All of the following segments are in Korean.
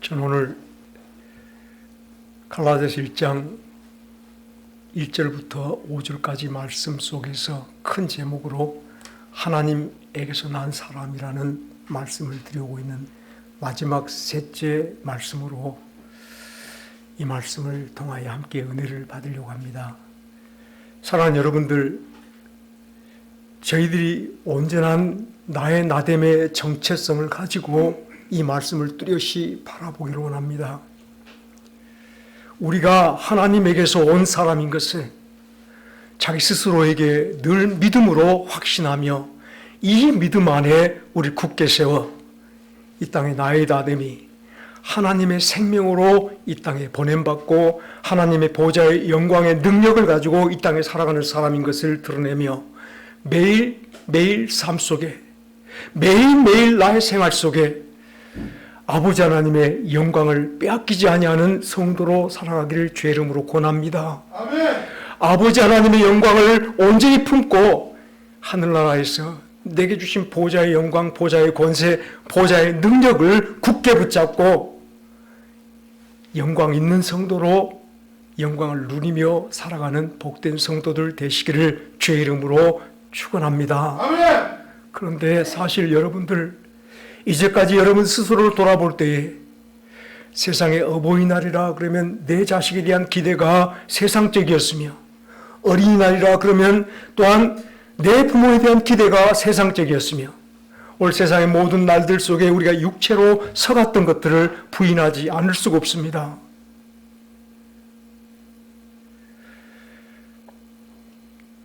저는 오늘 갈라디아서 1장 1절부터 5절까지 말씀 속에서 큰 제목으로 하나님에게서 난 사람이라는 말씀을 드리고 있는 마지막 셋째 말씀으로 이 말씀을 통하여 함께 은혜를 받으려고 합니다. 사랑하는 여러분들, 저희들이 온전한 나의 나됨의 정체성을 가지고 이 말씀을 뚜렷이 바라보기를 원합니다. 우리가 하나님에게서 온 사람인 것을 자기 스스로에게 늘 믿음으로 확신하며 이 믿음 안에 우리 굳게 세워 이 땅의 나의 나됨이 하나님의 생명으로 이 땅에 보냄받고 하나님의 보좌의 영광의 능력을 가지고 이 땅에 살아가는 사람인 것을 드러내며 매일매일 삶 속에 매일매일 나의 생활 속에 아버지 하나님의 영광을 빼앗기지 아니하는 성도로 살아가기를 주의 이름으로 권합니다. 아멘. 아버지 하나님의 영광을 온전히 품고 하늘나라에서 내게 주신 보좌의 영광, 보좌의 권세, 보좌의 능력을 굳게 붙잡고 영광 있는 성도로 영광을 누리며 살아가는 복된 성도들 되시기를 주의 이름으로 축원합니다. 아멘. 그런데 사실 여러분들, 이제까지 여러분 스스로를 돌아볼 때에 세상의 어버이날이라 그러면 내 자식에 대한 기대가 세상적이었으며, 어린이날이라 그러면 또한 내 부모에 대한 기대가 세상적이었으며, 올 세상의 모든 날들 속에 우리가 육체로 서갔던 것들을 부인하지 않을 수가 없습니다.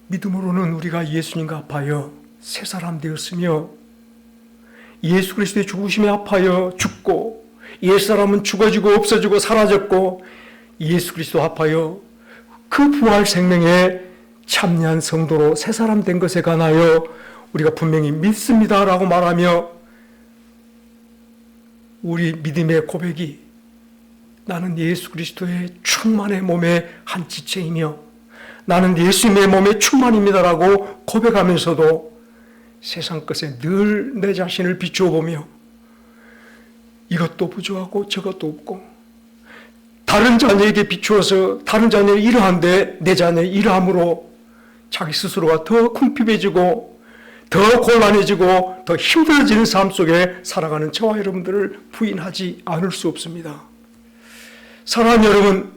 믿음으로는 우리가 예수님과 합하여 새 사람 되었으며, 예수 그리스도의 죽으심에 합하여 죽고, 옛사람은 죽어지고 없어지고 사라졌고, 예수 그리스도 합하여 그 부활 생명에 참여한 성도로 새 사람 된 것에 관하여 우리가 분명히 믿습니다라고 말하며, 우리 믿음의 고백이 나는 예수 그리스도의 충만의 몸의 한 지체이며 나는 예수님의 몸의 충만입니다라고 고백하면서도 세상 것에 늘 내 자신을 비추어 보며 이것도 부족하고 저것도 없고, 다른 자녀에게 비추어서 다른 자녀는 이러한데 내 자녀의 이러함으로 자기 스스로가 더 궁핍해지고 더 곤란해지고 더 힘들어지는 삶 속에 살아가는 저와 여러분들을 부인하지 않을 수 없습니다. 사랑하는 여러분,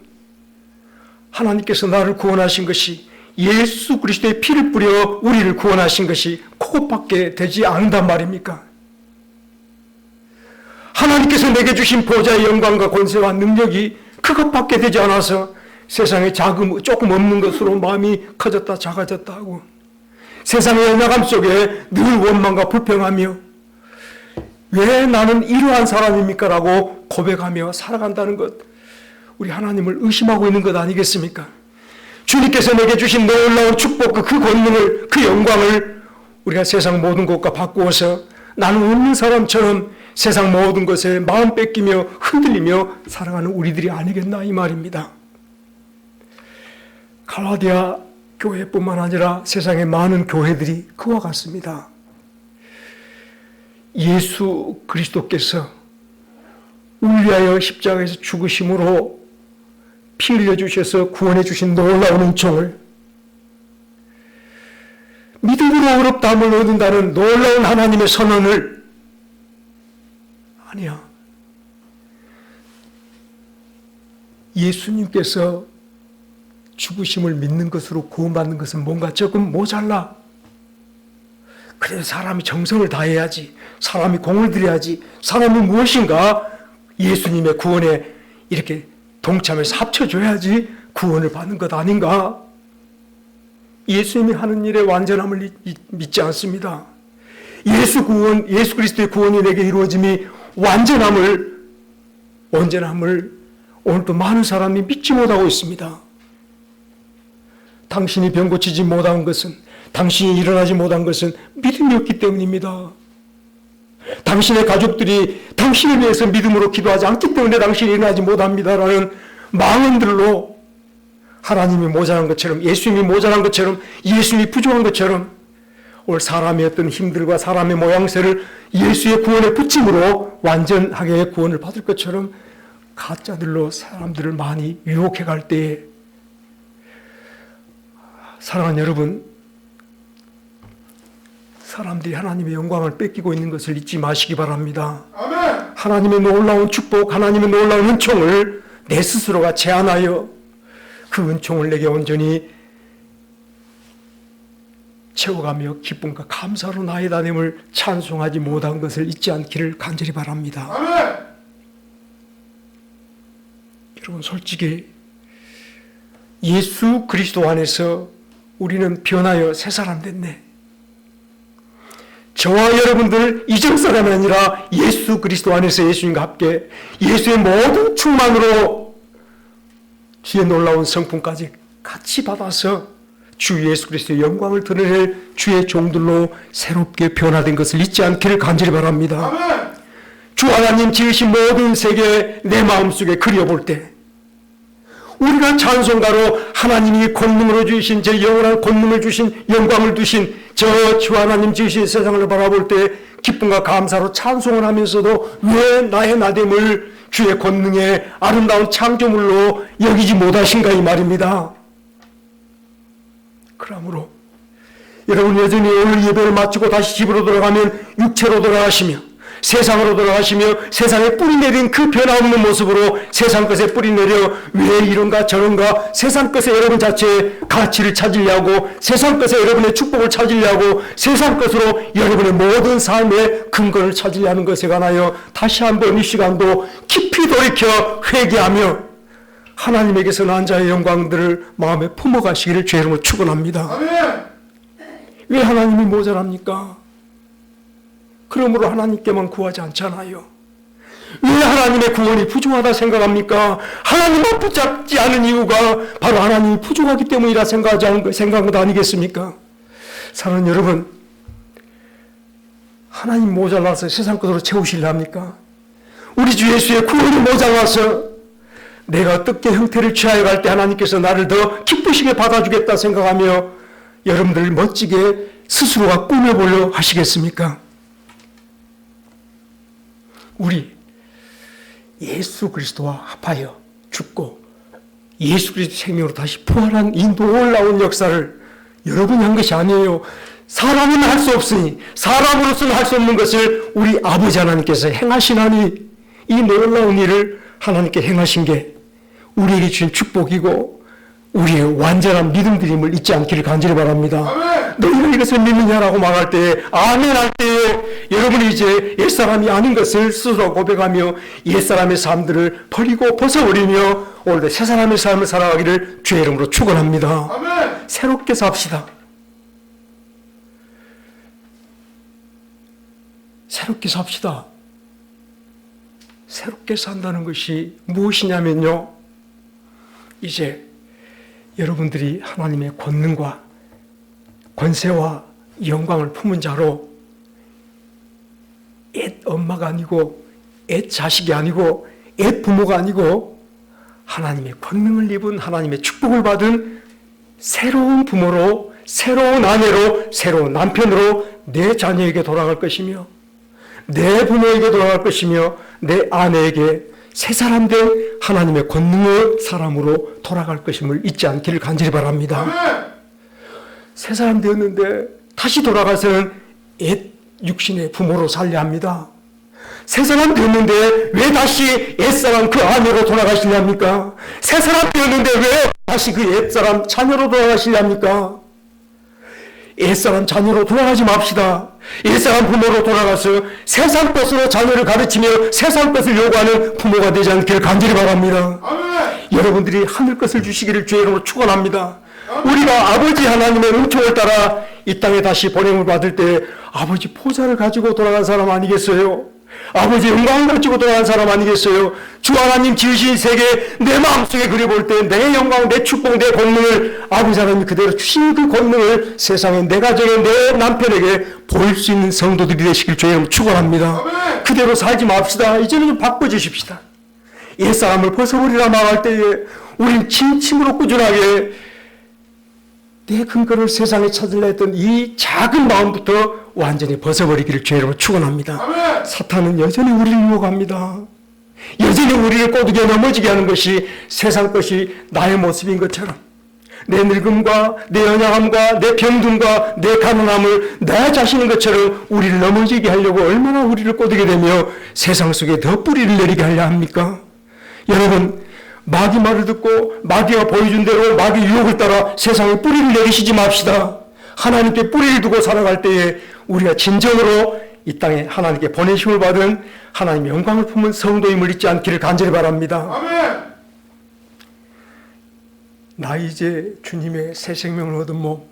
하나님께서 나를 구원하신 것이, 예수 그리스도의 피를 뿌려 우리를 구원하신 것이 그것밖에 되지 않는단 말입니까? 하나님께서 내게 주신 보좌의 영광과 권세와 능력이 그것밖에 되지 않아서 세상에 조금 없는 것으로 마음이 커졌다 작아졌다 하고, 세상의 연약함 속에 늘 원망과 불평하며 왜 나는 이러한 사람입니까? 라고 고백하며 살아간다는 것, 우리 하나님을 의심하고 있는 것 아니겠습니까? 주님께서 내게 주신 놀라운 축복과 그 권능을, 그 영광을 우리가 세상 모든 것과 바꾸어서 나는 없는 사람처럼 세상 모든 것에 마음 뺏기며 흔들리며 살아가는 우리들이 아니겠나 이 말입니다. 갈라디아 교회뿐만 아니라 세상의 많은 교회들이 그와 같습니다. 예수 그리스도께서 우리 위하여 십자가에서 죽으심으로 피 흘려주셔서 구원해 주신 놀라운 은총을, 믿음으로 의롭다함을 얻는다는 놀라운 하나님의 선언을, 아니야, 예수님께서 죽으심을 믿는 것으로 구원받는 것은 뭔가 조금 모자라. 그래도 사람이 정성을 다해야지, 사람이 공을 들여야지, 사람이 무엇인가 예수님의 구원에 이렇게 동참해서 합쳐줘야지 구원을 받는 것 아닌가? 예수님이 하는 일의 완전함을 믿지 않습니다. 예수 그리스도의 구원이 내게 이루어짐이 온전함을 오늘도 많은 사람이 믿지 못하고 있습니다. 당신이 병 고치지 못한 것은, 당신이 일어나지 못한 것은 믿음이 없기 때문입니다. 당신의 가족들이 당신을 위해서 믿음으로 기도하지 않기 때문에 당신이 일어나지 못합니다라는 망언들로 하나님이 모자란 것처럼, 예수님이 모자란 것처럼, 예수님이 부족한 것처럼 오늘 사람의 어떤 힘들과 사람의 모양새를 예수의 구원의 붙임으로 완전하게 구원을 받을 것처럼 가짜들로 사람들을 많이 유혹해 갈 때에 사랑하는 여러분, 사람들이 하나님의 영광을 뺏기고 있는 것을 잊지 마시기 바랍니다. 아멘. 하나님의 놀라운 축복, 하나님의 놀라운 은총을 내 스스로가 제한하여 그 은총을 내게 온전히 채워가며 기쁨과 감사로 나의 하나님을 찬송하지 못한 것을 잊지 않기를 간절히 바랍니다. 아멘. 여러분, 솔직히 예수 그리스도 안에서 우리는 변하여 새 사람 됐네. 저와 여러분들 이전 사람이 아니라 예수 그리스도 안에서 예수님과 함께 예수의 모든 충만으로 주의 놀라운 성품까지 같이 받아서 주 예수 그리스도의 영광을 드러낼 주의 종들로 새롭게 변화된 것을 잊지 않기를 간절히 바랍니다. 아멘. 주 하나님 지으신 모든 세계 내 마음속에 그려볼 때 우리가 찬송가로 하나님이 권능으로 주신 저 영원한 권능을 주신 영광을 두신 저 주 하나님 지으신 세상을 바라볼 때 기쁨과 감사로 찬송을 하면서도 왜 나의 나됨을 주의 권능의 아름다운 창조물로 여기지 못하신가 이 말입니다. 그러므로 여러분 여전히 오늘 예배를 마치고 다시 집으로 돌아가면 육체로 돌아가시며 세상으로 돌아가시며 세상에 뿌리 내린 그 변화없는 모습으로 세상 것에 뿌리 내려 왜 이런가 저런가 세상 것에 여러분 자체의 가치를 찾으려고 세상 것에 여러분의 축복을 찾으려고 세상 것으로 여러분의 모든 삶의 근거를 찾으려는 것에 관하여 다시 한번 이 시간도 깊이 돌이켜 회개하며 하나님에게서 난 자의 영광들을 마음에 품어가시기를 주의 이름으로 축원합니다. 아멘. 왜 하나님이 모자랍니까? 그러므로 하나님께만 구하지 않잖아요. 왜 하나님의 구원이 부족하다 생각합니까? 하나님만 붙잡지 않은 이유가 바로 하나님이 부족하기 때문이라 생각한 것 아니겠습니까? 사랑하는 여러분, 하나님 모자라서 세상 것으로 채우시려 합니까? 우리 주 예수의 구원이 모자라서 내가 어떻게 형태를 취하여 갈 때 하나님께서 나를 더 기쁘시게 받아주겠다 생각하며 여러분들 멋지게 스스로가 꾸며보려 하시겠습니까? 우리 예수 그리스도와 합하여 죽고 예수 그리스도 생명으로 다시 부활한 이 놀라운 역사를 여러분이 한 것이 아니에요. 사람은 할 수 없으니 사람으로서는 할 수 없는 것을 우리 아버지 하나님께서 행하시나니 이 놀라운 일을 하나님께 행하신 게 우리에게 주신 축복이고 우리의 완전한 믿음드림을 잊지 않기를 간절히 바랍니다. 아멘. 너희가 이것을 믿느냐라고 말할 때에 아멘 할 때에 여러분이 이제 옛사람이 아닌 것을 스스로 고백하며 옛사람의 삶들을 버리고 벗어버리며 오늘도 새사람의 삶을 살아가기를 주의 이름으로 축원합니다. 아멘. 새롭게 삽시다. 새롭게 삽시다. 새롭게 산다는 것이 무엇이냐면요, 이제 여러분들이 하나님의 권능과 권세와 영광을 품은 자로 옛 엄마가 아니고 옛 자식이 아니고 옛 부모가 아니고 하나님의 권능을 입은 하나님의 축복을 받은 새로운 부모로 새로운 아내로 새로운 남편으로 내 자녀에게 돌아갈 것이며 내 부모에게 돌아갈 것이며 내 아내에게 새 사람 된 하나님의 권능의 사람으로 돌아갈 것임을 잊지 않기를 간절히 바랍니다. 아멘. 새 사람 되었는데 다시 돌아가서는 옛 육신의 부모로 살려 합니다. 새 사람 되었는데 왜 다시 옛사람 그 아내로 돌아가시려 합니까? 새 사람 되었는데 왜 다시 그 옛사람 자녀로 돌아가시려 합니까? 옛사람 자녀로 돌아가지 맙시다. 옛사람 부모로 돌아가서 세상 것으로 자녀를 가르치며 세상 것을 요구하는 부모가 되지 않기를 간절히 바랍니다. 아멘. 여러분들이 하늘 것을 주시기를 주의 이름으로 축원합니다. 우리가 아버지 하나님의 은총을 따라 이 땅에 다시 보냄을 받을 때 아버지 포자를 가지고 돌아간 사람 아니겠어요? 아버지 영광을 가지고 돌아간 사람 아니겠어요? 주 하나님 지으신 세계 내 마음속에 그려볼 때 내 영광, 내 축복, 내 권능을 아버지 하나님이 그대로 주신 그 권능을 세상에 내 가정에 내 남편에게 보일 수 있는 성도들이 되시길 주의 이름으로 축원합니다. 아멘. 그대로 살지 맙시다. 이제는 좀 바꿔주십시다. 옛사람을 벗어버리라 말할 때에 우린 진심으로 꾸준하게 내 근거를 세상에 찾으려 했던 이 작은 마음부터 완전히 벗어버리기를 주의 이름으로 축원합니다. 아멘. 사탄은 여전히 우리를 유혹합니다. 여전히 우리를 꼬드겨 넘어지게 하는 것이 세상 것이 나의 모습인 것처럼 내 늙음과 내 연약함과 내 병듦과 내 가난함을 나 자신인 것처럼 우리를 넘어지게 하려고 얼마나 우리를 꼬드게 되며 세상 속에 더 뿌리를 내리게 하려 합니까? 여러분, 마귀 말을 듣고 마귀가 보여준 대로 마귀 유혹을 따라 세상에 뿌리를 내리시지 맙시다. 하나님께 뿌리를 두고 살아갈 때에 우리가 진정으로 이 땅에 하나님께 보내심을 받은 하나님의 영광을 품은 성도임을 잊지 않기를 간절히 바랍니다. 아멘. 나 이제 주님의 새 생명을 얻은 몸.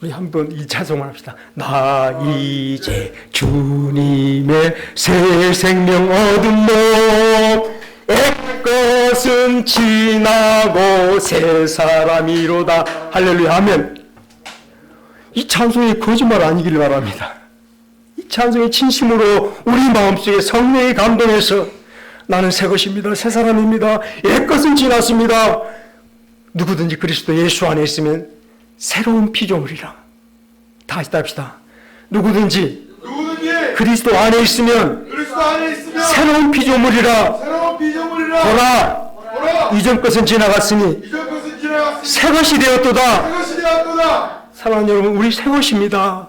우리 한번 이 찬송을 합시다. 나 이제 주님의 새 생명 얻은 몸. 옛것은 지나고 새 사람이로다. 할렐루야. 아멘. 이 찬송이 거짓말 아니길 바랍니다. 이 찬송이 진심으로 우리 마음속에 성령의 감동해서 나는 새 것입니다. 새 사람입니다. 옛것은 지났습니다. 누구든지 그리스도 예수 안에 있으면 새로운 피조물이라. 다시 합시다. 누구든지 그리스도 안에 있으면 새로운 피조물이라. 보라, 이전 것은 지나갔으니 새 것이 되었도다. 사랑하는 여러분, 우리 새 것입니다.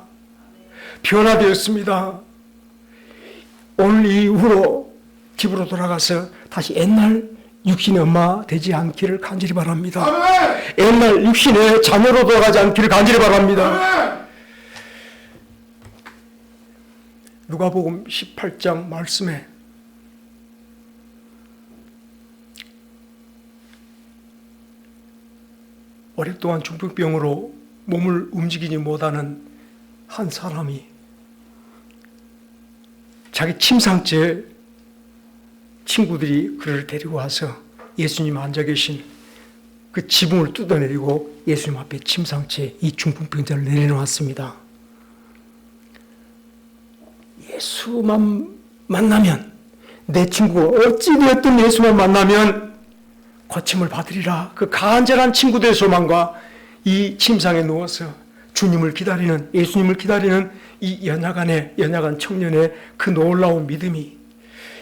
변화되었습니다. 오늘 이후로 집으로 돌아가서 다시 옛날 육신의 엄마 되지 않기를 간절히 바랍니다. 아멘. 옛날 육신의 자녀로 돌아가지 않기를 간절히 바랍니다. 아멘. 누가복음 18장 말씀에 오랫동안 중풍병으로 몸을 움직이지 못하는 한 사람이 자기 침상째 친구들이 그를 데리고 와서 예수님 앉아 계신 그 지붕을 뜯어내리고 예수님 앞에 침상째 이 중풍병자를 내려놓았습니다. 예수만 만나면, 내 친구가 어찌되었든 예수만 만나면 고침을 받으리라. 그 간절한 친구들의 소망과 이 침상에 누워서 주님을 기다리는, 예수님을 기다리는 이 연약한 청년의 그 놀라운 믿음이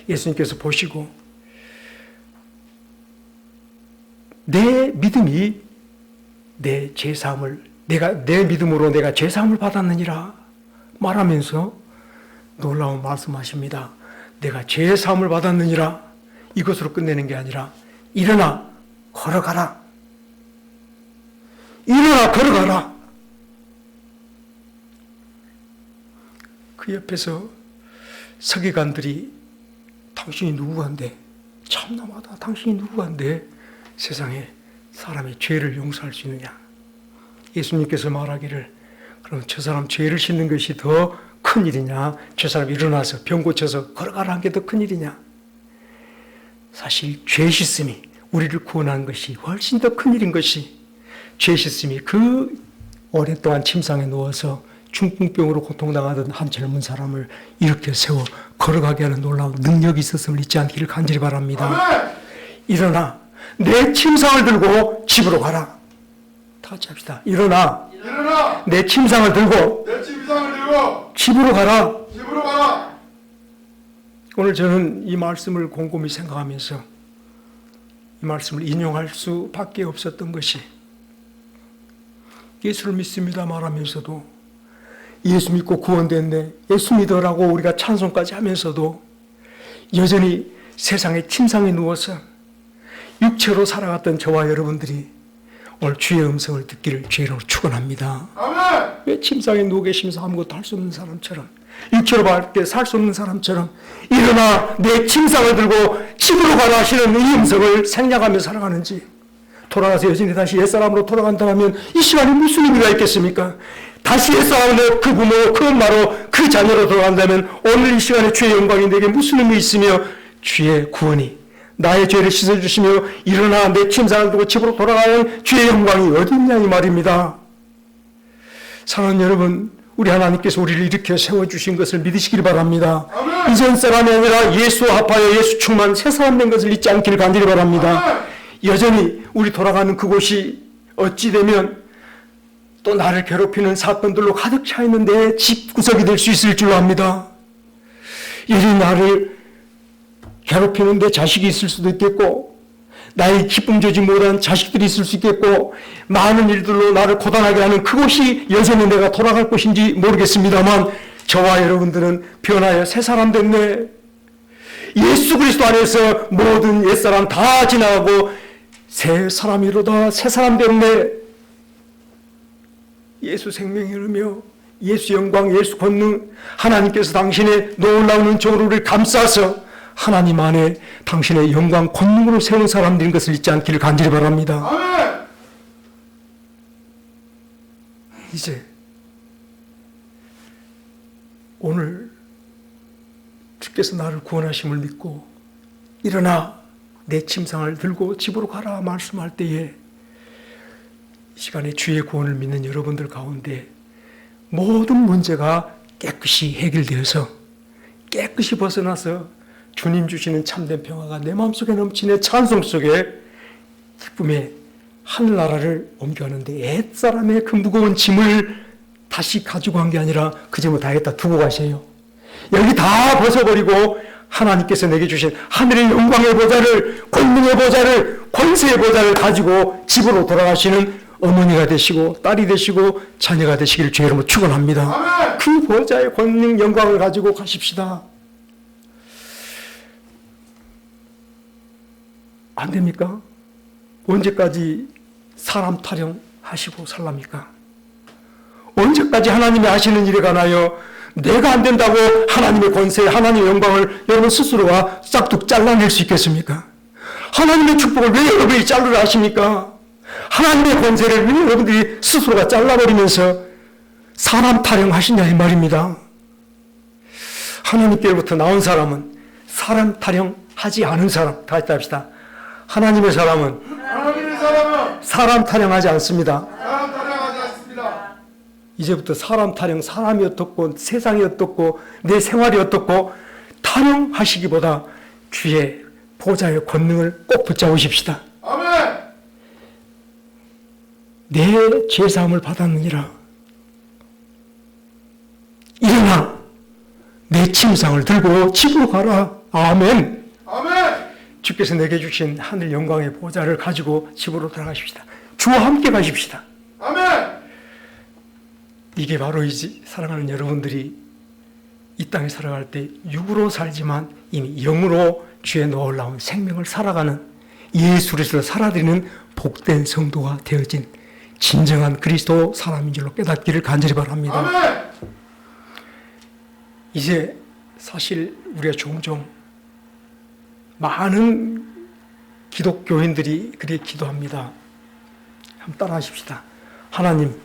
예수님께서 보시고, 내 믿음이 내 죄사함을, 내 믿음으로 내가 죄사함을 받았느니라 말하면서 놀라운 말씀하십니다. 내가 죄사함을 받았느니라. 이것으로 끝내는 게 아니라 일어나 걸어가라. 일어나 걸어가라. 그 옆에서 서기관들이 당신이 누구간데, 참나마다 당신이 누구간데 세상에 사람의 죄를 용서할 수 있느냐. 예수님께서 말하기를, 그럼 저 사람 죄를 씻는 것이 더 큰 일이냐, 저 사람이 일어나서 병 고쳐서 걸어가라 한 게 더 큰 일이냐. 사실 죄 씻음이 우리를 구원하는 것이 훨씬 더 큰 일인 것이, 죄 씻음이 그 오랫동안 침상에 누워서 중풍병으로 고통당하던 한 젊은 사람을 이렇게 세워 걸어가게 하는 놀라운 능력이 있었음을 잊지 않기를 간절히 바랍니다. 아멘. 일어나 내 침상을 들고 집으로 가라. 다 같이 합시다. 일어나 내 침상을 들고 집으로 가라. 오늘 저는 이 말씀을 곰곰이 생각하면서 이 말씀을 인용할 수밖에 없었던 것이, 예수를 믿습니다 말하면서도, 예수 믿고 구원됐네, 예수 믿어라고 우리가 찬송까지 하면서도 여전히 세상의 침상에 누워서 육체로 살아갔던 저와 여러분들이 오늘 주의 음성을 듣기를 주의로 축원합니다. 아멘. 왜 침상에 누워 계시면서 아무것도 할 수 없는 사람처럼, 육체로 밖에 살 수 없는 사람처럼 일어나 내 침상을 들고 집으로 가라 하시는 이 음성을 생략하며 살아가는지, 돌아가서 여전히 다시 옛사람으로 돌아간다면 이 시간에 무슨 의미가 있겠습니까? 다시 옛사람으로, 그 부모, 그 엄마로, 그 자녀로 돌아간다면 오늘 이 시간에 주의 영광이 내게 무슨 의미 있으며, 주의 구원이 나의 죄를 씻어주시며 일어나 내 침상을 두고 집으로 돌아가는 주의 영광이 어디 있냐 이 말입니다. 사랑하는 여러분, 우리 하나님께서 우리를 이렇게 세워주신 것을 믿으시길 바랍니다. 아멘. 이전 사람이 아니라 예수와 합하여 예수 충만 새 사람 된 것을 잊지 않기를 간절히 바랍니다. 아멘. 여전히 우리 돌아가는 그곳이 어찌 되면 또 나를 괴롭히는 사건들로 가득 차 있는 내 집구석이 될 수 있을 줄로 압니다. 여전히 나를 괴롭히는 내 자식이 있을 수도 있겠고, 나의 기쁨 주지 못한 자식들이 있을 수 있겠고, 많은 일들로 나를 고단하게 하는 그곳이 여전히 내가 돌아갈 곳인지 모르겠습니다만, 저와 여러분들은 변하여 새 사람 됐네. 예수 그리스도 안에서 모든 옛사람 다 지나가고 새 사람이로다, 새 사람 됐네. 예수 생명이 흐르며 예수 영광, 예수 권능, 하나님께서 당신의 놀라운 은총으로 우리를 감싸서 하나님 안에 당신의 영광, 권능으로 세운 사람들인 것을 잊지 않기를 간절히 바랍니다. 아멘. 이제 오늘 주께서 나를 구원하심을 믿고 일어나 내 침상을 들고 집으로 가라 말씀할 때에 이 시간에 주의 구원을 믿는 여러분들 가운데 모든 문제가 깨끗이 해결되어서 깨끗이 벗어나서 주님 주시는 참된 평화가 내 마음속에 넘치는 찬송 속에 기쁨의 하늘나라를 옮겨가는데 옛사람의 그 무거운 짐을 다시 가지고 간 게 아니라 그 짐을 다 했다 두고 가세요. 여기 다 벗어버리고 하나님께서 내게 주신 하늘의 영광의 보좌를, 권능의 보좌를, 권세의 보좌를 가지고 집으로 돌아가시는 어머니가 되시고 딸이 되시고 자녀가 되시기를 주의 이름으로 축원합니다. 그 보좌의 권능 영광을 가지고 가십시다. 안 됩니까? 언제까지 사람 타령하시고 살랍니까? 언제까지 하나님이 하시는 일에 관하여 내가 안 된다고 하나님의 권세, 하나님의 영광을 여러분 스스로가 싹둑 잘라낼 수 있겠습니까? 하나님의 축복을 왜 여러분이 자르려 하십니까? 하나님의 권세를 왜 여러분들이 스스로가 잘라버리면서 사람 타령하시냐 이 말입니다. 하나님께로부터 나온 사람은 사람 타령하지 않은 사람. 다 했다 합시다. 하나님의 사람은 사람 타령하지 않습니다. 이제부터 사람 타령, 사람이 어떻고 세상이 어떻고 내 생활이 어떻고 타령하시기보다 주의 보좌의 권능을 꼭 붙잡으십시다. 아멘. 내 죄사함을 받았느니라. 일어나 내 침상을 들고 집으로 가라. 아멘. 아멘. 주께서 내게 주신 하늘 영광의 보좌를 가지고 집으로 돌아가십시다. 주와 함께 가십시다. 아멘. 이게 바로 이지 사랑하는 여러분들이 이 땅에 살아갈 때 육으로 살지만 이미 영으로 주의 놀라운 생명을 살아가는 예수 그리스도를 살아드리는 복된 성도가 되어진 진정한 그리스도 사람인 줄로 깨닫기를 간절히 바랍니다. 아멘. 이제 사실 우리가 종종 많은 기독교인들이 그렇게 기도합니다. 한번 따라 하십시다. 하나님,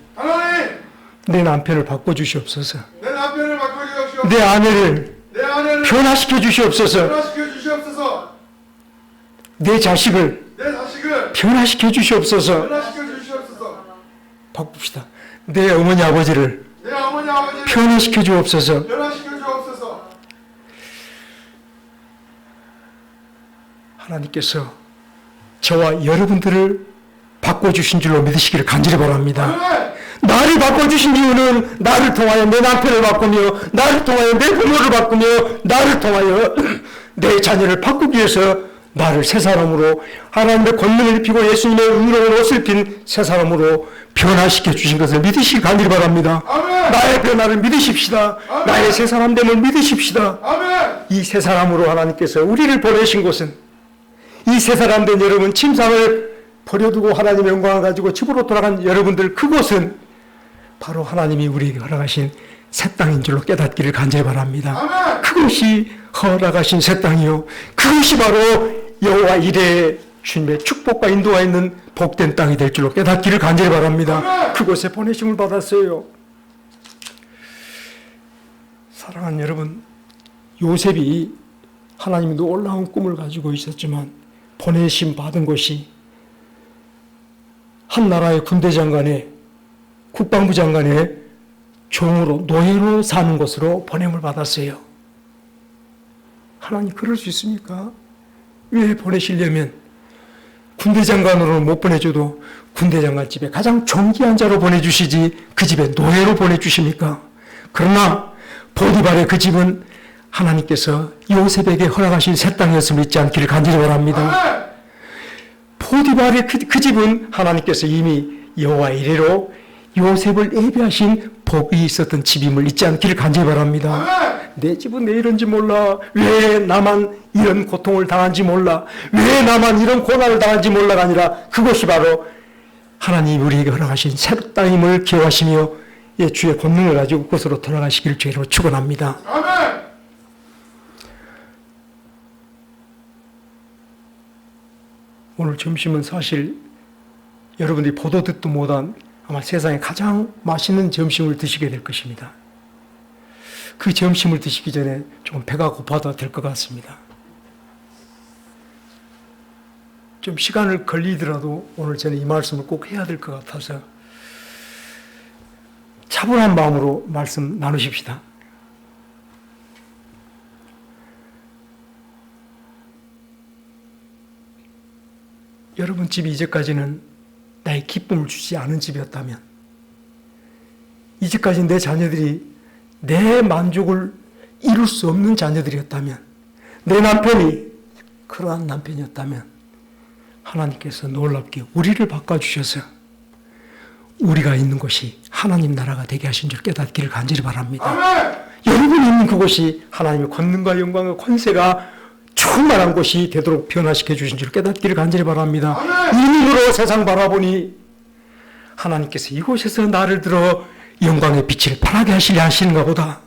내 남편을 바꿔주시옵소서. 내 남편을 바꿔주시옵소서. 내 아내를 변화시켜 주시옵소서. 변화시켜 주시옵소서. 내 자식을 변화시켜 주시옵소서. 변화시켜 주시옵소서. 바꿉시다. 내 어머니 아버지를 내 어머니 아버지를 변화시켜 주옵소서. 변화시켜 주옵소서. 하나님께서 저와 여러분들을 바꿔주신 줄로 믿으시기를 간절히 바랍니다. 아멘. 나를 바꿔주신 이유는 나를 통하여 내 남편을 바꾸며 나를 통하여 내 부모를 바꾸며 나를 통하여 내 자녀를 바꾸기 위해서 나를 새 사람으로 하나님의 권능을 입히고 예수님의 의로운 옷을 입힌 새 사람으로 변화시켜 주신 것을 믿으시기 간절히 바랍니다. 아멘. 나의 변화를 믿으십시다. 아멘. 나의 새 사람됨을 믿으십시다. 아멘. 이 새 사람으로 하나님께서 우리를 보내신 곳은 이 새 사람 된 여러분 침상을 버려두고 하나님의 영광을 가지고 집으로 돌아간 여러분들 그곳은 바로 하나님이 우리에게 허락하신 새 땅인 줄로 깨닫기를 간절히 바랍니다. 아멘. 그것이 허락하신 새 땅이요. 그것이 바로 여호와 이레의 주님의 축복과 인도가 있는 복된 땅이 될 줄로 깨닫기를 간절히 바랍니다. 아멘. 그곳에 보내심을 받았어요. 사랑하는 여러분, 요셉이 하나님의 놀라운 꿈을 가지고 있었지만 보내심 받은 곳이 한 나라의 군대 장관의 국방부 장관의 종으로 노예로 사는 것으로 보냄을 받았어요. 하나님 그럴 수 있습니까? 왜 보내시려면 군대 장관으로는 못 보내줘도 군대 장관 집에 가장 존귀한 자로 보내주시지 그 집에 노예로 보내주십니까? 그러나 보디발의 그 집은 하나님께서 요셉에게 허락하신 새 땅이었음을 잊지 않기를 간절히 바랍니다. 아멘. 포디발의 그 집은 하나님께서 이미 여호와 이래로 요셉을 예비하신 복이 있었던 집임을 잊지 않기를 간절히 바랍니다. 아멘. 내 집은 왜 이런지 몰라. 왜 나만 이런 고통을 당한지 몰라. 왜 나만 이런 고난을 당한지 몰라가 아니라 그것이 바로 하나님이 우리에게 허락하신 새 땅임을 기억하시며 주의 권능을 가지고 그곳으로 돌아가시기를 주의로 축원합니다. 아멘. 오늘 점심은 사실 여러분들이 보도 듣도 못한 아마 세상에 가장 맛있는 점심을 드시게 될 것입니다. 그 점심을 드시기 전에 조금 배가 고파도 될 것 같습니다. 좀 시간을 걸리더라도 오늘 저는 이 말씀을 꼭 해야 될 것 같아서 차분한 마음으로 말씀 나누십시다. 여러분 집이 이제까지는 나의 기쁨을 주지 않은 집이었다면, 이제까지 내 자녀들이 내 만족을 이룰 수 없는 자녀들이었다면, 내 남편이 그러한 남편이었다면 하나님께서 놀랍게 우리를 바꿔주셔서 우리가 있는 곳이 하나님 나라가 되게 하신 줄 깨닫기를 간절히 바랍니다. 아멘. 여러분이 있는 그곳이 하나님의 권능과 영광과 권세가 충만한 곳이 되도록 변화시켜 주신 줄 깨닫기를 간절히 바랍니다. 아멘. 이 눈으로 세상 바라보니 하나님께서 이곳에서 나를 들어 영광의 빛을 발하게 하시려 하시는가 보다.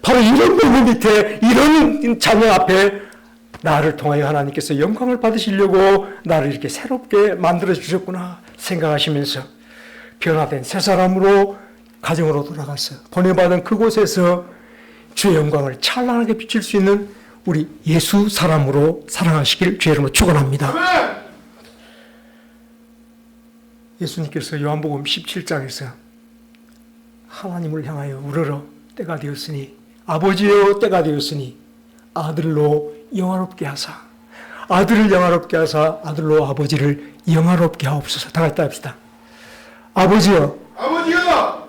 바로 이런 부분 밑에 이런 자녀 앞에 나를 통하여 하나님께서 영광을 받으시려고 나를 이렇게 새롭게 만들어 주셨구나 생각하시면서 변화된 새 사람으로 가정으로 돌아가서 보내받은 그곳에서 주의 영광을 찬란하게 비칠 수 있는 우리 예수 사람으로 살아가시길 주의 이름으로 축원합니다. 아멘. 예수님께서 요한복음 17장에서 하나님을 향하여 우러러 때가 되었으니 아버지여 때가 되었으니 아들로 영화롭게 하사 아들을 영화롭게 하사 아들로 아버지를 영화롭게 하옵소서. 다 같이 합시다. 아버지여 아버지여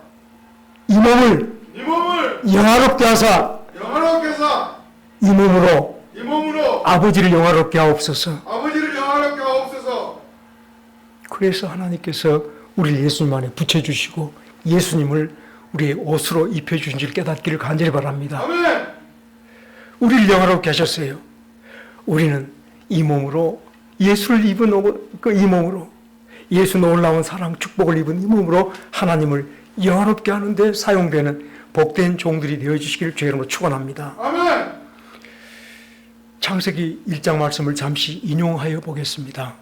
이 몸을 이 몸을 영화롭게 하사 영화롭게 해서 이 몸으로 이 몸으로 아버지를 영화롭게 하옵소서. 아버지를 영화롭게 하옵소서. 그래서 하나님께서 우리를 예수님 안에 붙여주시고 예수님을 우리의 옷으로 입혀주신 줄 깨닫기를 간절히 바랍니다. 아멘. 우리를 영화롭게 하셨어요. 우리는 이 몸으로 예수를 입은 이 몸으로 예수 놀라운 사랑 축복을 입은 이 몸으로 하나님을 영화롭게 하는데 사용되는 복된 종들이 되어주시기를 주의 이름으로 축원합니다. 아멘. 창세기 1장 말씀을 잠시 인용하여 보겠습니다.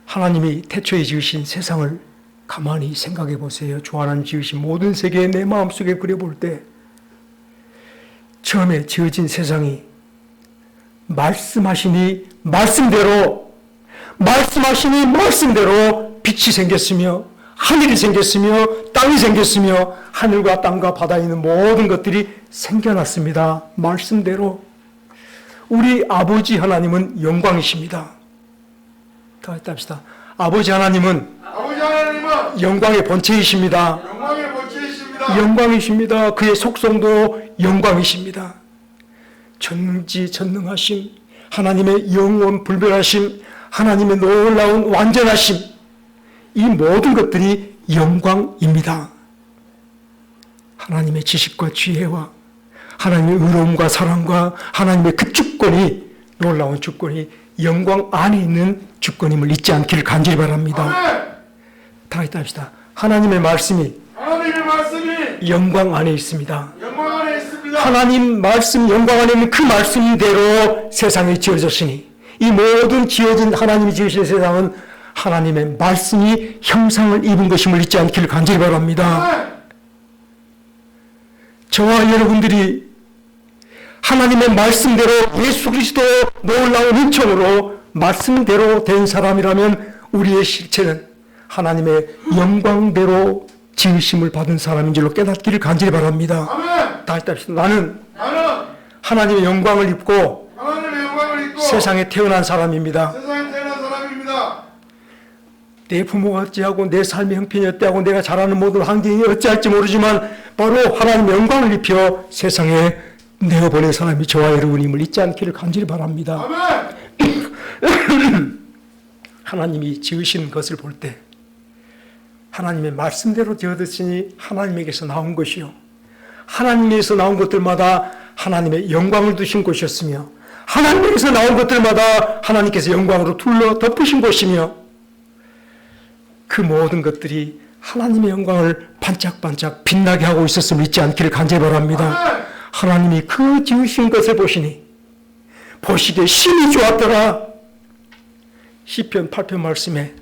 하나님이 태초에 지으신 세상을 가만히 생각해 보세요. 주 하나님 지으신 모든 세계에 내 마음속에 그려볼 때 처음에 지어진 세상이 말씀하시니 말씀대로 빛이 생겼으며 하늘이 생겼으며 땅이 생겼으며 하늘과 땅과 바다에 있는 모든 것들이 생겨났습니다. 말씀대로. 우리 아버지 하나님은 영광이십니다. 다 같이 합시다. 아버지 하나님은 영광의 본체이십니다. 영광의 본체이십니다. 영광이십니다. 그의 속성도 영광이십니다. 전능하심, 하나님의 영원 불변하심, 하나님의 놀라운 완전하심, 이 모든 것들이 영광입니다. 하나님의 지식과 지혜와 하나님의 의로움과 사랑과 하나님의 그 주권이, 놀라운 주권이 영광 안에 있는 주권임을 잊지 않기를 간절히 바랍니다. 아멘. 다 같이 합시다. 하나님의 말씀이 영광 안에 있습니다. 영광 안에 있습니다. 하나님 말씀 영광 안에 있는 그 말씀대로 세상이 지어졌으니 이 모든 지어진 하나님이 지으신 세상은 하나님의 말씀이 형상을 입은 것임을 잊지 않기를 간절히 바랍니다. 아멘. 저와 여러분들이 하나님의 말씀대로 예수 그리스도 놀라운 은총으로 말씀대로 된 사람이라면 우리의 실체는 하나님의 영광대로 지으심을 받은 사람인 줄로 깨닫기를 간절히 바랍니다. 아멘. 다시 합시다. 나는 나는 하나님의 영광을 입고 하나님의 영광을 입고 세상에 태어난 사람입니다. 세상에 태어난 사람입니다. 내 부모가 어찌하고 내 삶의 형편이 어때하고 내가 잘하는 모든 환경이 어찌할지 모르지만 바로 하나님의 영광을 입혀 세상에 내어보낸 사람이 저와 여러분임을 잊지 않기를 간절히 바랍니다. 아멘. 하나님이 지으신 것을 볼 때 하나님의 말씀대로 지어졌으니 하나님에게서 나온 것이요 하나님에게서 나온 것들마다 하나님의 영광을 두신 것이었으며 하나님에게서 나온 것들마다 하나님께서 영광으로 둘러 덮으신 것이며 그 모든 것들이 하나님의 영광을 반짝반짝 빛나게 하고 있었음을 잊지 않기를 간절히 바랍니다. 하나님이 그 지으신 것을 보시니 보시기에 심히 좋았더라. 시편 8편 말씀에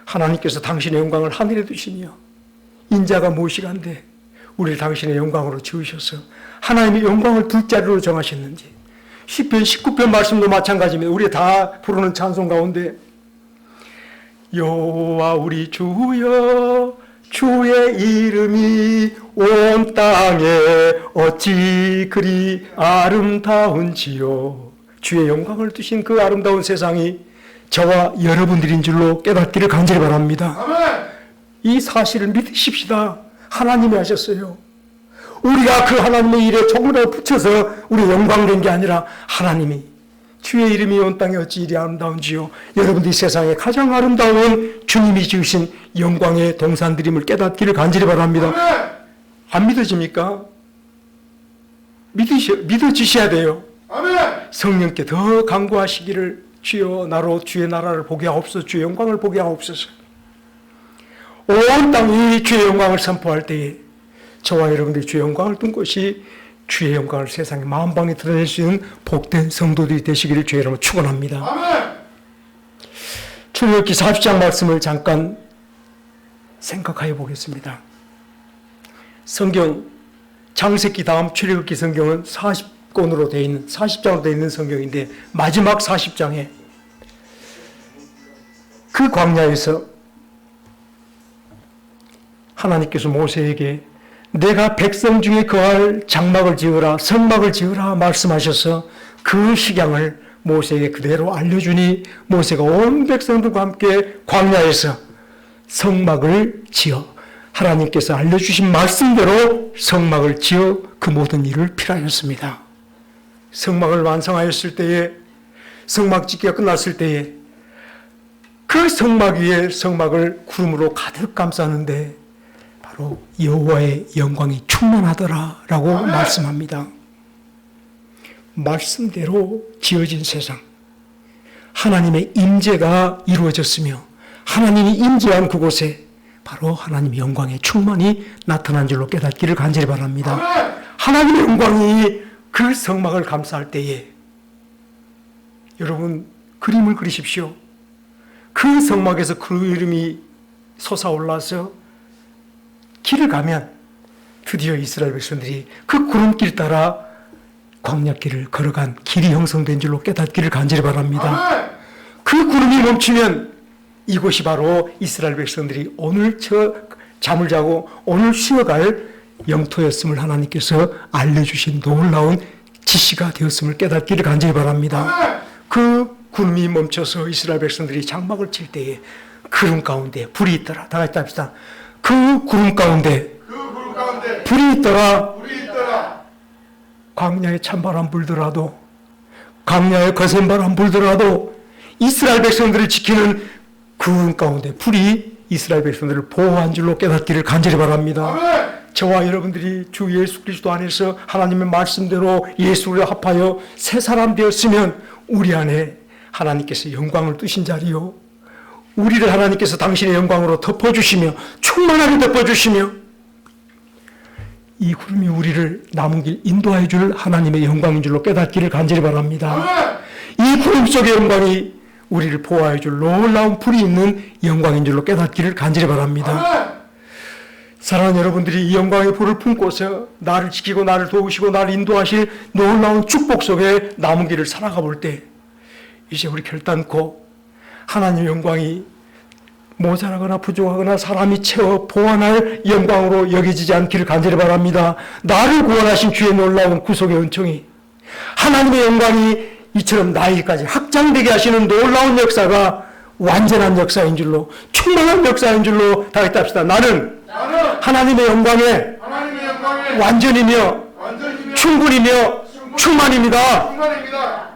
하나님께서 당신의 영광을 하늘에 두시며 인자가 무엇이간데 우리를 당신의 영광으로 지으셔서 하나님의 영광을 둘 자리로 정하셨는지 시편 19편 말씀도 마찬가지입니다. 우리 다 부르는 찬송 가운데 여호와 우리 주여 주의 이름이 온 땅에 어찌 그리 아름다운지요. 주의 영광을 두신 그 아름다운 세상이 저와 여러분들인 줄로 깨닫기를 간절히 바랍니다. 아멘. 이 사실을 믿으십시다. 하나님이 하셨어요. 우리가 그 하나님의 일에 조금이라도 붙여서 우리 영광된 게 아니라 하나님이 주의 이름이 온 땅에 어찌 이리 아름다운지요. 여러분들이 세상에 가장 아름다운 주님이 지으신 영광의 동산들임을 깨닫기를 간절히 바랍니다. 아멘. 안 믿어집니까? 믿어지셔야 돼요. 아멘. 성령께 더 간구하시기를 주여 나로 주의 나라를 보게 하옵소서 주의 영광을 보게 하옵소서. 온 땅이 주의 영광을 선포할 때에 저와 여러분들이 주의 영광을 둔 것이 주의 영광을 세상에 만방에 드러낼 수 있는 복된 성도들이 되시기를 주의 이름으로 축원합니다. 아멘. 출애굽기 40장 말씀을 잠깐 생각해 보겠습니다. 성경 창세기 다음 출애굽기 성경은 40권으로 되어 있는 40장으로 되어 있는 성경인데 마지막 40장에 그 광야에서 하나님께서 모세에게 내가 백성 중에 거할 장막을 지으라 성막을 지으라 말씀하셔서 그 식양을 모세에게 그대로 알려주니 모세가 온 백성들과 함께 광야에서 성막을 지어 하나님께서 알려주신 말씀대로 성막을 지어 그 모든 일을 필하였습니다. 성막을 완성하였을 때에 성막 짓기가 끝났을 때에 그 성막 위에 성막을 구름으로 가득 감쌌는데 바로 여호와의 영광이 충만하더라라고 아멘. 말씀합니다. 말씀대로 지어진 세상, 하나님의 임재가 이루어졌으며 하나님이 임재한 그곳에 바로 하나님의 영광의 충만이 나타난 줄로 깨닫기를 간절히 바랍니다. 아멘. 하나님의 영광이 그 성막을 감싸할 때에 여러분 그림을 그리십시오. 그 성막에서 그 이름이 솟아올라서 길을 가면 드디어 이스라엘 백성들이 그 구름길 따라 광야길을 걸어간 길이 형성된 줄로 깨닫기를 간절히 바랍니다. 아멘. 그 구름이 멈추면 이곳이 바로 이스라엘 백성들이 오늘 잠을 자고 오늘 쉬어갈 영토였음을 하나님께서 알려주신 놀라운 지시가 되었음을 깨닫기를 간절히 바랍니다. 아멘. 그 구름이 멈춰서 이스라엘 백성들이 장막을 칠 때에 구름 가운데 불이 있더라. 다 같이 합시다. 그 구름 가운데 그 구름 가운데 불이 있더라. 불이 있더라. 광야에 찬바람 불더라도 광야에 거센 바람 불더라도 이스라엘 백성들을 지키는 구름 가운데 불이 이스라엘 백성들을 보호한 줄로 깨닫기를 간절히 바랍니다. 아멘. 저와 여러분들이 주 예수 그리스도 안에서 하나님의 말씀대로 예수를 합하여 새 사람 되었으면 우리 안에 하나님께서 영광을 두신 자리요 우리를 하나님께서 당신의 영광으로 덮어주시며 충만하게 덮어주시며 이 구름이 우리를 남은 길 인도하여 줄 하나님의 영광인 줄로 깨닫기를 간절히 바랍니다. 아멘. 이 구름 속의 영광이 우리를 보호해 줄 놀라운 불이 있는 영광인 줄로 깨닫기를 간절히 바랍니다. 아멘. 사랑하는 여러분들이 이 영광의 불을 품고서 나를 지키고 나를 도우시고 나를 인도하실 놀라운 축복 속에 남은 길을 살아가 볼 때 이제 우리 결단코 하나님의 영광이 모자라거나 부족하거나 사람이 채워 보완할 영광으로 여겨지지 않기를 간절히 바랍니다. 나를 구원하신 주의 놀라운 구속의 은총이 하나님의 영광이 이처럼 나에게까지 확장되게 하시는 놀라운 역사가 완전한 역사인 줄로, 충만한 역사인 줄로 다 합시다. 나는 하나님의 영광에 하나님의 영광에 완전이며 완전히며 충분이며 충만입니다. 충만입니다.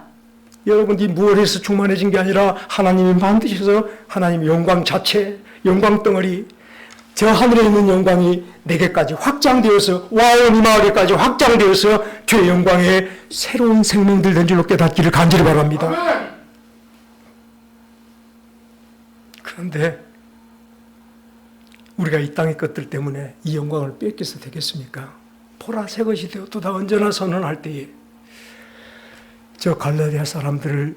여러분이 무엇에서 충만해진 게 아니라 하나님이 만드셔서 하나님의 영광 자체, 영광 덩어리, 저 하늘에 있는 영광이 내게까지 확장되어서 와온 이 마을에까지 확장되어서 주의 영광에 새로운 생명들 된 줄로 깨닫기를 간절히 바랍니다. 아멘. 그런데 우리가 이 땅의 것들 때문에 이 영광을 뺏겨서 되겠습니까? 보라 새 것이 되었도다 언제나 선언할 때에 저 갈라디아 사람들을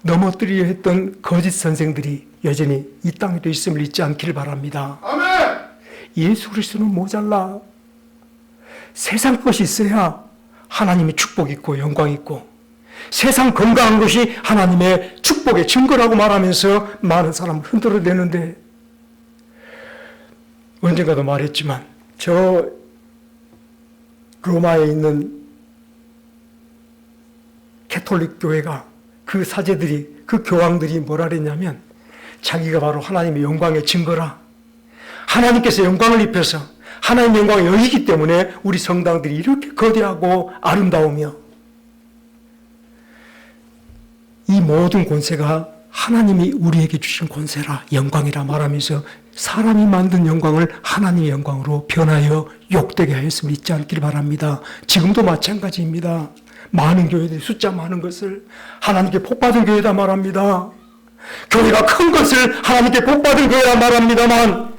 넘어뜨리려 했던 거짓 선생들이 여전히 이 땅에도 있음을 잊지 않기를 바랍니다. 아멘. 예수 그리스도는 모자라. 세상 것이 있어야 하나님의 축복이 있고 영광이 있고 세상 건강한 것이 하나님의 축복의 증거라고 말하면서 많은 사람을 흔들어대는데 언젠가도 말했지만 저 로마에 있는 캐톨릭 교회가 그 사제들이 그 교황들이 뭐라 그랬냐면 자기가 바로 하나님의 영광의 증거라. 하나님께서 영광을 입혀서 하나님의 영광을 여기기 때문에 우리 성당들이 이렇게 거대하고 아름다우며 이 모든 권세가 하나님이 우리에게 주신 권세라 영광이라 말하면서 사람이 만든 영광을 하나님의 영광으로 변하여 욕되게 하였음을 잊지 않기를 바랍니다. 지금도 마찬가지입니다. 많은 교회들이 숫자 많은 것을 하나님께 복받은 교회다 말합니다. 교회가 큰 것을 하나님께 복받은 교회라 말합니다만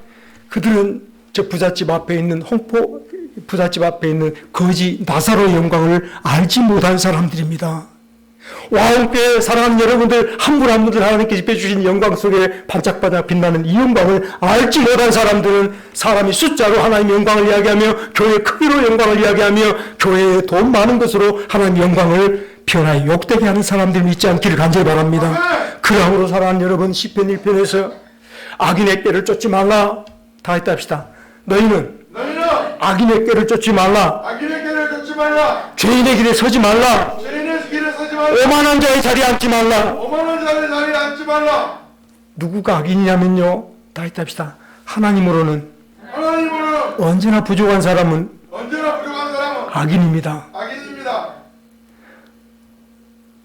그들은 저 부잣집 앞에 있는 부잣집 앞에 있는 거지 나사로의 영광을 알지 못한 사람들입니다. 와우교회 사랑하는 여러분들 한 분 한 분들 하나님께 집해주신 영광 속에 반짝반짝 빛나는 이 영광을 알지 못한 사람들은 사람이 숫자로 하나님의 영광을 이야기하며 교회의 크기로 영광을 이야기하며 교회에 돈 많은 것으로 하나님의 영광을 변화에 욕되게 하는 사람들이 있지 않기를 간절히 바랍니다. 그러므로 사랑하는 여러분 시편 1편에서 악인의 꾀를 쫓지 말라 다 했다 합시다. 너희는 악인의 꾀를 쫓지 말라. 악인의 길을 걷지 말라. 죄인의 길에 서지 말라. 죄인의 길에 서지 말라. 오만한 자의 자리에 앉지 말라. 오만한 자리에 앉지 말라. 누구가 악인이냐면요. 다 했다 합시다. 하나님으로는 하나님으로는 언제나 부족한 사람은 언제나 부족한 사람은 악인입니다. 악인입니다.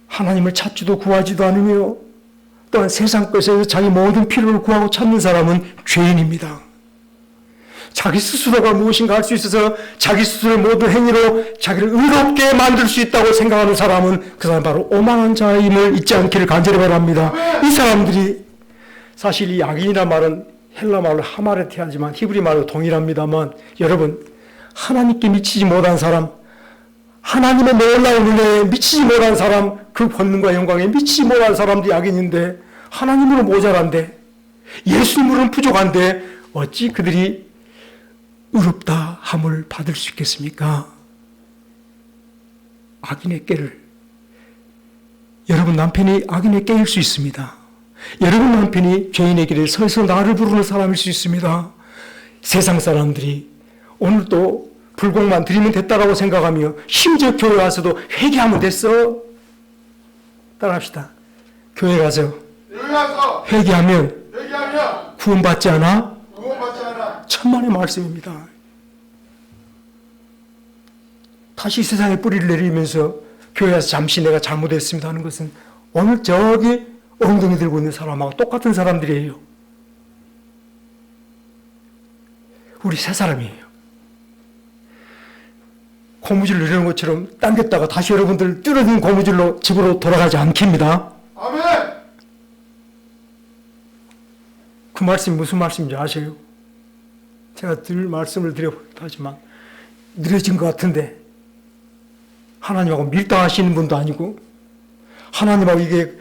하나님을 찾지도 구하지도 않으며 또한 세상 것에서 자기 모든 필요를 구하고 찾는 사람은 죄인입니다. 자기 스스로가 무엇인가 할 수 있어서 자기 스스로의 모든 행위로 자기를 의롭게 만들 수 있다고 생각하는 사람은 그 사람 바로 오만한 자임을 잊지 않기를 간절히 바랍니다. 이 사람들이 사실 이 악인이라는 말은 헬라 말로 하마레티하지만 히브리 말로 동일합니다만 여러분 하나님께 미치지 못한 사람 하나님의 놀라운 은혜에 미치지 못한 사람 그 권능과 영광에 미치지 못한 사람들이 악인인데 하나님으로 모자란데 예수님으로는 부족한데 어찌 그들이 의롭다 함을 받을 수 있겠습니까? 악인의 꾀를 여러분 남편이 악인의 꾀일 수 있습니다. 여러분 남편이 죄인의 길에 서서 나를 부르는 사람일 수 있습니다. 세상 사람들이 오늘도 불공만 드리면 됐다라고 생각하며 심지어 교회 와서도 회개하면 됐어. 따라합시다. 교회 가서 회개하면 구원받지 않아? 구원받지 않아. 천만의 말씀입니다. 다시 세상에 뿌리를 내리면서 교회 와서 잠시 내가 잘못했습니다 하는 것은 오늘 저기 엉덩이 들고 있는 사람하고 똑같은 사람들이에요. 우리 세 사람이에요. 고무줄 내리는 것처럼 당겼다가 다시 여러분들 뚫어진 고무줄로 집으로 돌아가지 않깁니다. 아멘. 그 말씀이 무슨 말씀인지 아세요? 제가 늘 말씀을 드려보지만 느려진 것 같은데 하나님하고 밀당하시는 분도 아니고 하나님하고 이게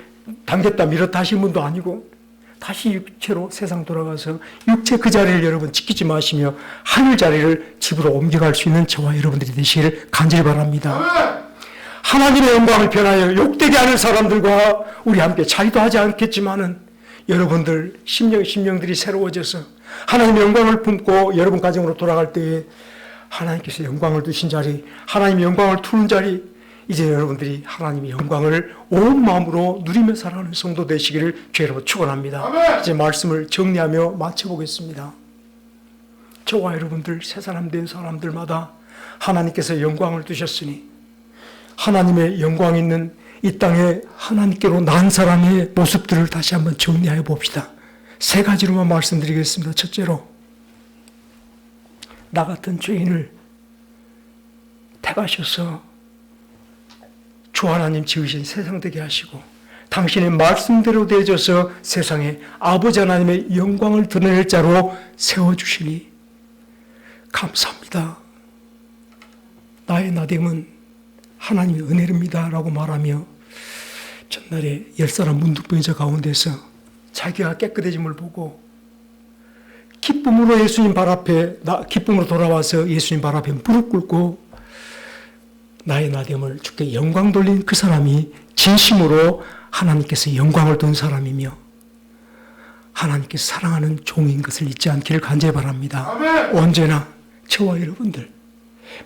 당겼다 밀었다 하시는 분도 아니고 다시 육체로 세상 돌아가서 육체 그 자리를 여러분 지키지 마시며 하늘 자리를 집으로 옮겨갈 수 있는 저와 여러분들이 되시기를 간절히 바랍니다. 아멘. 하나님의 영광을 변하여 욕되게 하는 사람들과 우리 함께 자리도 하지 않겠지만은 여러분들 심령들이 새로워져서 하나님의 영광을 품고 여러분 가정으로 돌아갈 때에 하나님께서 영광을 두신 자리, 하나님의 영광을 투는 자리, 이제 여러분들이 하나님의 영광을 온 마음으로 누리며 살아가는 성도 되시기를 주의로 축원합니다. 아멘. 이제 말씀을 정리하며 마쳐보겠습니다. 저와 여러분들 새 사람 된 사람들마다 하나님께서 영광을 두셨으니 하나님의 영광 있는 이 땅에 하나님께로 난 사람의 모습들을 다시 한번 정리해 봅시다. 세 가지로만 말씀드리겠습니다. 첫째로, 나 같은 죄인을 택하셔서 주 하나님 지으신 세상 되게 하시고 당신의 말씀대로 되어져서 세상에 아버지 하나님의 영광을 드러낼 자로 세워주시니 감사합니다. 나의 나됨은 하나님의 은혜입니다 라고 말하며 전날에 10사람 문둥병자 가운데서 자기가 깨끗해짐을 보고 기쁨으로 예수님 발 앞에 기쁨으로 돌아와서 예수님 발 앞에 무릎 꿇고 나의 나됨을 주께 영광 돌린 그 사람이 진심으로 하나님께서 영광을 둔 사람이며 하나님께서 사랑하는 종인 것을 잊지 않기를 간절히 바랍니다. 아멘. 언제나 저와 여러분들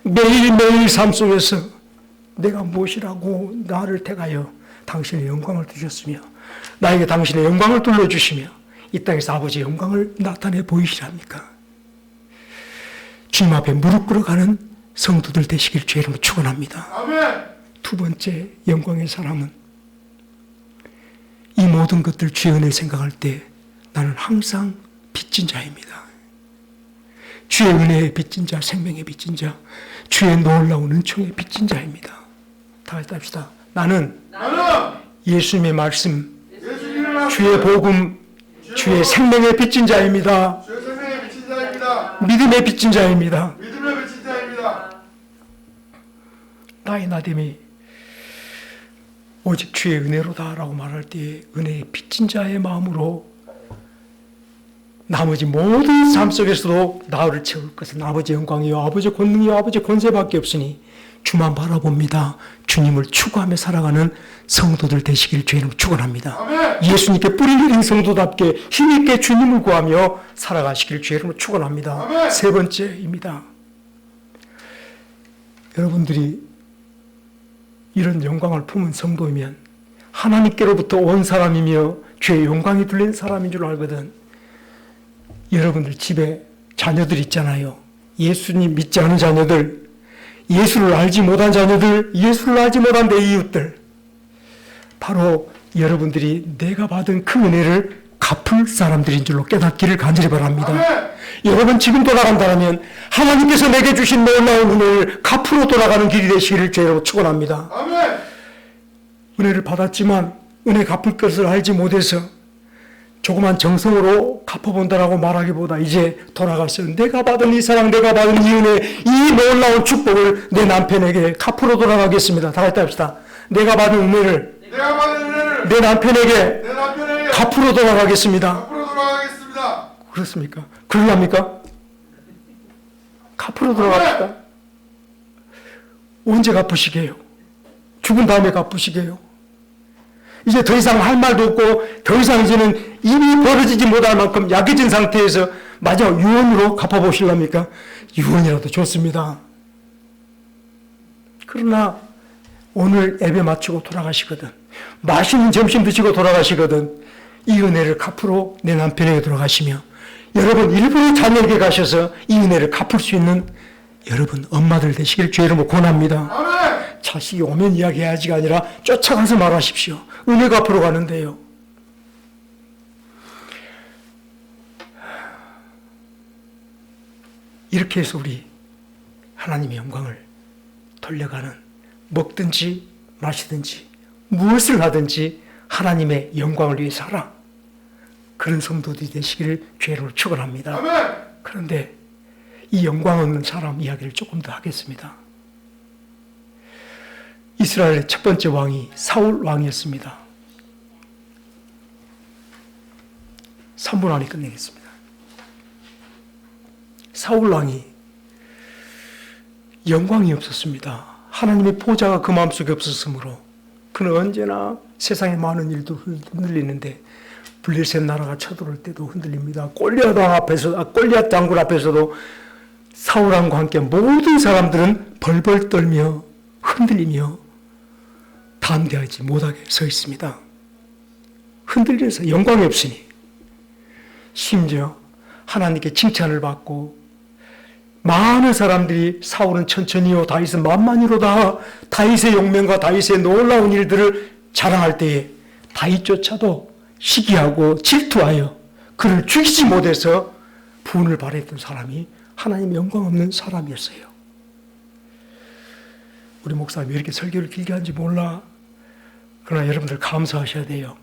매일매일 삶 속에서 내가 무엇이라고 나를 택하여 당신의 영광을 두셨으며 나에게 당신의 영광을 둘러주시며 이 땅에서 아버지의 영광을 나타내 보이시랍니까? 주님 앞에 무릎 꿇어가는 성도들 되시길 주의 이름으로 축원합니다. 아멘. 두 번째 영광의 사람은 이 모든 것들 주의 은혜를 생각할 때 나는 항상 빚진 자입니다. 주의 은혜의 빚진 자, 생명의 빚진 자, 주의 놀라운 은총의 빚진 자입니다. 다 같이 합시다. 나는 예수님의 말씀, 예수님의 말씀, 주의 복음, 주의 생명의 빚진 자입니다. 주의 생명의 미친 자입니다. 믿음의 빚진 자입니다. 믿음의 미친 자입니다. 나의 나됨이 오직 주의 은혜로다라고 말할 때 은혜의 빚진 자의 마음으로 나머지 모든 삶 속에서도 나를 채울 것은 아버지 영광이요 아버지 권능이요 아버지 권세밖에 없으니 주만 바라봅니다. 주님을 추구하며 살아가는 성도들 되시길 주님을 축원합니다. 아멘. 예수님께 뿌리 내린 성도답게 힘있게 주님을 구하며 살아가시길 주님을 축원합니다. 아멘. 세 번째입니다. 여러분들이 이런 영광을 품은 성도이면 하나님께로부터 온 사람이며 주의 영광이 들린 사람인 줄 알거든. 여러분들 집에 자녀들 있잖아요. 예수님 믿지 않은 자녀들, 예수를 알지 못한 자녀들, 예수를 알지 못한 내 이웃들. 바로 여러분들이 내가 받은 그 은혜를 갚을 사람들인 줄로 깨닫기를 간절히 바랍니다. 아멘. 여러분 지금 돌아간다면 하나님께서 내게 주신 놀라운 은혜를 갚으러 돌아가는 길이 되시기를 주로 축원합니다. 아멘. 은혜를 받았지만 은혜 갚을 것을 알지 못해서 조그만 정성으로 갚아본다라고 말하기보다 이제 돌아가서 내가 받은 이 사랑, 내가 받은 이 은혜, 이 놀라운 축복을 내 남편에게 갚으러 돌아가겠습니다. 다 같이 합시다. 내가 받은 은혜를 내가 받은 은혜를 내 남편에게 내 남편에게 갚으러 돌아가겠습니다. 앞으로 돌아가겠습니다. 그렇습니까? 그러랍니까? 갚으러 돌아갑시다. 언제 갚으시게요? 죽은 다음에 갚으시게요? 이제 더 이상 할 말도 없고 더 이상 이제는 이미 벌어지지 못할 만큼 약해진 상태에서 마지막 유언으로 갚아보실랍니까? 유언이라도 좋습니다. 그러나 오늘 예배 마치고 돌아가시거든, 맛있는 점심 드시고 돌아가시거든, 이 은혜를 갚으러 내 남편에게 돌아가시며 여러분 일부러 자녀에게 가셔서 이 은혜를 갚을 수 있는 여러분 엄마들 되시길 주의 이름으로 권합니다. 아멘. 자식이 오면 이야기해야지가 아니라 쫓아가서 말하십시오. 은혜가 앞으로 가는데요. 이렇게 해서 우리 하나님의 영광을 돌려가는, 먹든지 마시든지 무엇을 하든지 하나님의 영광을 위해서 하라, 그런 성도들이 되시기를 주의로 축원합니다. 아멘. 그런데 이 영광 없는 사람 이야기를 조금 더 하겠습니다. 이스라엘의 첫 번째 왕이 사울 왕이었습니다. 3분 안에 끝내겠습니다. 사울 왕이 영광이 없었습니다. 하나님의 보좌가 그 마음속에 없었으므로 그는 언제나 세상의 많은 일도 흔들리는데 블레셋 나라가 쳐들어올 때도 흔들립니다. 골리앗 장군 앞에서도 사울 왕과 함께 모든 사람들은 벌벌 떨며 흔들리며 담대하지 못하게 서 있습니다. 흔들려서 영광이 없으니, 심지어 하나님께 칭찬을 받고 많은 사람들이 사울은 천천히요 다윗은 만만히로다 다윗의 용맹과 다윗의 놀라운 일들을 자랑할 때에 다윗조차도 시기하고 질투하여 그를 죽이지 못해서 분을 발했던 사람이 하나님의 영광 없는 사람이었어요. 우리 목사님이 이렇게 설교를 길게 한지 몰라. 그러나 여러분들 감사하셔야 돼요.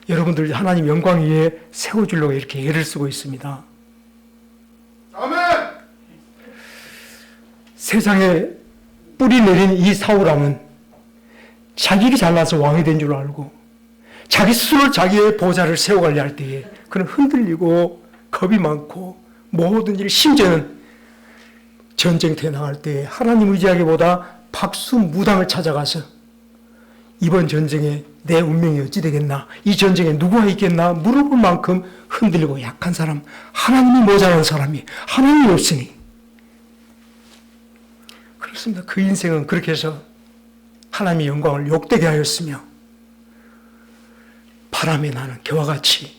여러분들 하나님 영광 위에 세워주려고 이렇게 애를 쓰고 있습니다. 아멘. 세상에 뿌리 내린 이 사울왕은 자기가 잘나서 왕이 된 줄 알고 자기 스스로 자기의 보좌를 세워가려 할 때에 그는 흔들리고 겁이 많고 모든 일, 심지어는 전쟁터에 나갈 때 하나님 의지하기보다 박수무당을 찾아가서 이번 전쟁에 내 운명이 어찌 되겠나, 이 전쟁에 누구가 있겠나 물어볼 만큼 흔들리고 약한 사람, 하나님이 모자란 사람이 하나님이 없으니. 그렇습니다. 그 인생은 그렇게 해서 하나님의 영광을 욕되게 하였으며 바람에 나는 겨와 같이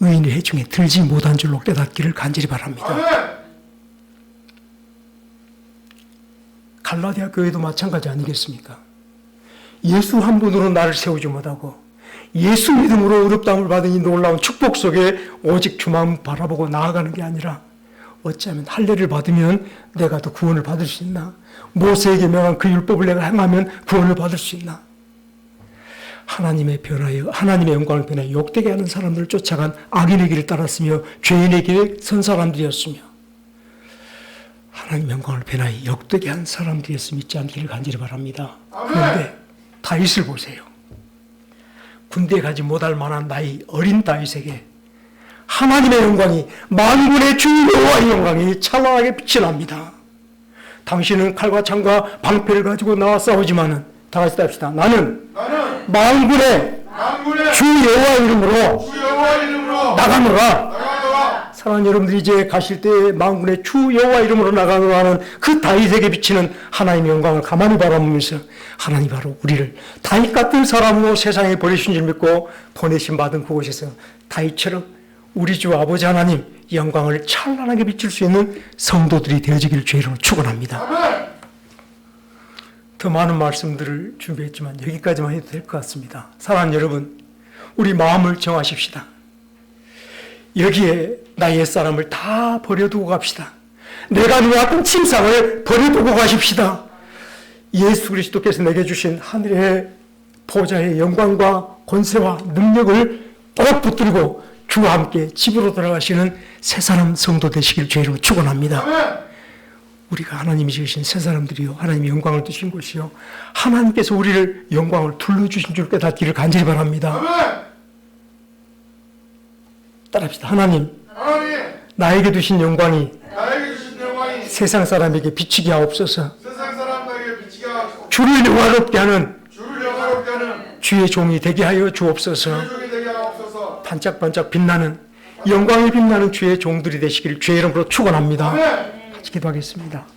의인의 해중에 들지 못한 줄로 깨닫기를 간절히 바랍니다. 아멘. 갈라디아 교회도 마찬가지 아니겠습니까? 예수 한 분으로 나를 세우지 못하고 예수 믿음으로 의롭다함을 받은 이 놀라운 축복 속에 오직 주만 바라보고 나아가는 게 아니라 어쩌면 할례를 받으면 내가 더 구원을 받을 수 있나? 모세에게 명한 그 율법을 내가 행하면 구원을 받을 수 있나? 하나님의 변화여, 하나님의 영광을 변하여 욕되게 하는 사람들을 쫓아간 악인의 길을 따랐으며 죄인의 길에 선 사람들이었으며 하나님의 영광을 변하여 욕되게 한 사람들이었으면 믿지 않기를 간절히 바랍니다. 그런데 다윗을 보세요. 군대에 가지 못할 만한 나이 어린 다윗에게 하나님의 영광이, 만군의 주 여호와의 영광이 찬란하게 빛이 납니다. 당신은 칼과 창과 방패를 가지고 나와 싸우지만은, 다 같이 합시다. 나는 만군의 주 여호와의 이름으로 나가노라. 사랑하는 여러분들이 이제 가실 때 만군의 주 여호와 이름으로 나가노라 하는 그 다윗에게 비치는 하나님의 영광을 가만히 바라보면서 하나님 바로 우리를 다윗 같은 사람으로 세상에 버리신 줄 믿고 보내심 받은 그곳에서 다윗처럼 우리 주 아버지 하나님 영광을 찬란하게 비출 수 있는 성도들이 되어지기를 주의 이름으로 축원합니다. 더 많은 말씀들을 준비했지만 여기까지만 해도 될 것 같습니다. 사랑하는 여러분, 우리 마음을 정하십시다. 여기에 나의 옛사람을 다 버려두고 갑시다. 내가 누웠던 침상을 버려두고 가십시다. 예수 그리스도께서 내게 주신 하늘의 보좌의 영광과 권세와 능력을 꼭 붙들고 주와 함께 집으로 돌아가시는 새사람 성도 되시길 주의 이름으로 축원합니다. 우리가 하나님이 지으신 새사람들이요 하나님의 영광을 두신 곳이요 하나님께서 우리를 영광을 둘러주신 줄 깨닫기를 간절히 바랍니다. 따라합시다. 하나님, 나에게 주신 영광이 세상 사람에게 비치게 하옵소서. 주를 영화롭게 하는 주의 종이 되게 하여 주옵소서. 반짝반짝 빛나는 영광이 빛나는 주의 종들이 되시기를 주의 이름으로 축원합니다. 같이 기도하겠습니다.